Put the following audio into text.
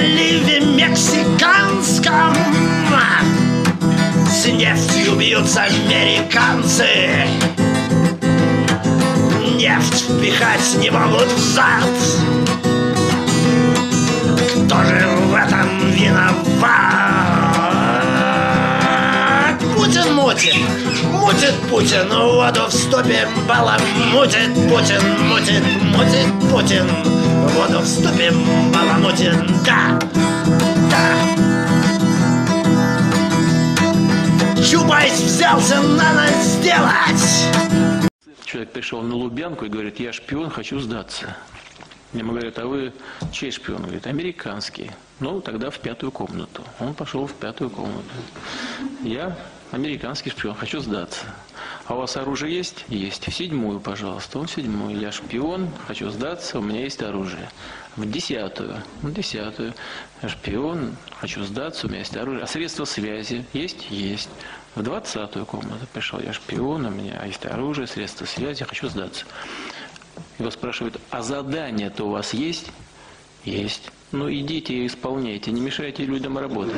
заливе мексиканском с нефтью бьются американцы. Нефть впихать не могут в зад. Кто же в этом виноват? Путин мутит, мутит Путин, воду в ступе баламутит. Путин мутит, мутит Путин, воду в ступе баламутит. Да, да. Чубайс взялся на нас сделать. Человек пришел на Лубянку и говорит: я шпион, хочу сдаться. Ему говорят: а вы чей шпион? Он говорит: американский. Ну, тогда в 5-ю комнату. Он пошел в 5-ю комнату. Я американский шпион, хочу сдаться. А у вас оружие есть? Есть. В 7-ю, пожалуйста. Он в 7-ю. Я шпион, хочу сдаться, у меня есть оружие. В 10-ю. В 10-ю. Я шпион, хочу сдаться, у меня есть оружие. А средства связи есть? Есть. В 20-ю комнату пришел. Я шпион, у меня есть оружие, средства связи, хочу сдаться. Его спрашивают: а задание-то у вас есть? Есть. Ну идите и исполняйте, не мешайте людям работать.